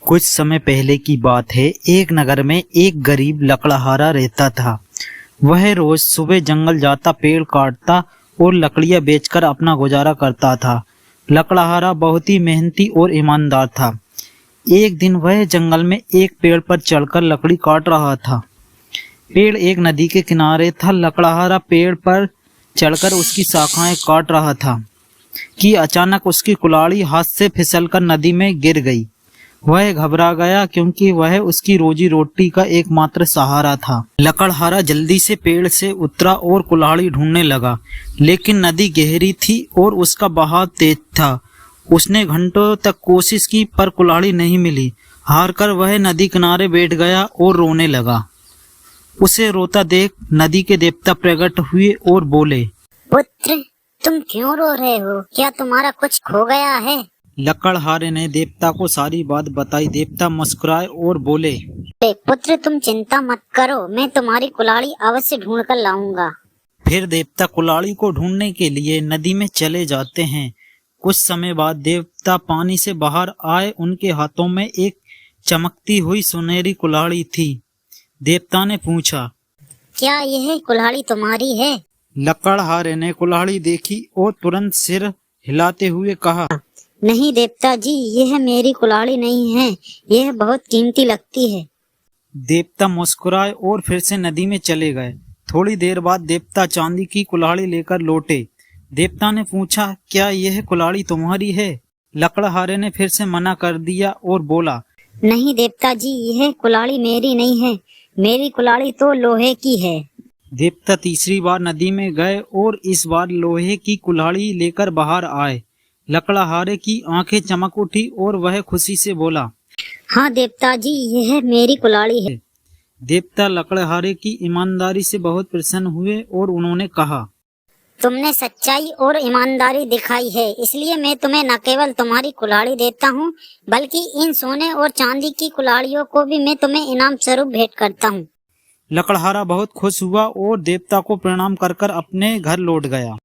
कुछ समय पहले की बात है। एक नगर में एक गरीब लकड़हारा रहता था। वह रोज सुबह जंगल जाता, पेड़ काटता और लकड़ियां बेचकर अपना गुजारा करता था। लकड़हारा बहुत ही मेहनती और ईमानदार था। एक दिन वह जंगल में एक पेड़ पर चढ़कर लकड़ी काट रहा था। पेड़ एक नदी के किनारे था। लकड़हारा पेड़ पर चढ़कर उसकी शाखाएं काट रहा था कि अचानक उसकी कुल्हाड़ी हाथ से फिसलकर नदी में गिर गई। वह घबरा गया क्योंकि वह उसकी रोजी रोटी का एकमात्र सहारा था। लकड़हारा जल्दी से पेड़ से उतरा और कुल्हाड़ी ढूंढने लगा, लेकिन नदी गहरी थी और उसका बहाव तेज था। उसने घंटों तक कोशिश की पर कुल्हाड़ी नहीं मिली। हारकर वह नदी किनारे बैठ गया और रोने लगा। उसे रोता देख नदी के देवता प्रकट हुए और बोले, पुत्र, तुम क्यों रो रहे हो? क्या तुम्हारा कुछ खो गया है? लकड़हारे ने देवता को सारी बात बताई। देवता मुस्कुराए और बोले, पुत्र, तुम चिंता मत करो, मैं तुम्हारी कुल्हाड़ी अवश्य ढूंढ कर लाऊंगा। फिर देवता कुल्हाड़ी को ढूंढने के लिए नदी में चले जाते हैं। कुछ समय बाद देवता पानी से बाहर आए। उनके हाथों में एक चमकती हुई सुनहरी कुल्हाड़ी थी। देवता ने पूछा, क्या यह कुल्हाड़ी तुम्हारी है? लकड़हारे ने कुल्हाड़ी देखी और तुरंत सिर हिलाते हुए कहा, नहीं देवता जी, यह मेरी कुल्हाड़ी नहीं है, यह बहुत कीमती लगती है। देवता मुस्कुराए और फिर से नदी में चले गए। थोड़ी देर बाद देवता चांदी की कुल्हाड़ी लेकर लौटे। देवता ने पूछा, क्या यह कुल्हाड़ी तुम्हारी है? लकड़हारे ने फिर से मना कर दिया और बोला, नहीं देवता जी, यह कुल्हाड़ी मेरी नहीं है, मेरी कुल्हाड़ी तो लोहे की है। देवता तीसरी बार नदी में गए और इस बार लोहे की कुल्हाड़ी लेकर बाहर आए। लकड़हारे की आंखें चमक उठी और वह खुशी से बोला, हाँ देवता जी, यह मेरी कुल्हाड़ी है। देवता लकड़हारे की ईमानदारी से बहुत प्रसन्न हुए और उन्होंने कहा, तुमने सच्चाई और ईमानदारी दिखाई है, इसलिए मैं तुम्हें न केवल तुम्हारी कुल्हाड़ी देता हूँ, बल्कि इन सोने और चांदी की कुल्हाड़ियों को भी मैं तुम्हें इनाम स्वरूप भेंट करता हूँ। लकड़हारा बहुत खुश हुआ और देवता को प्रणाम कर अपने घर लौट गया।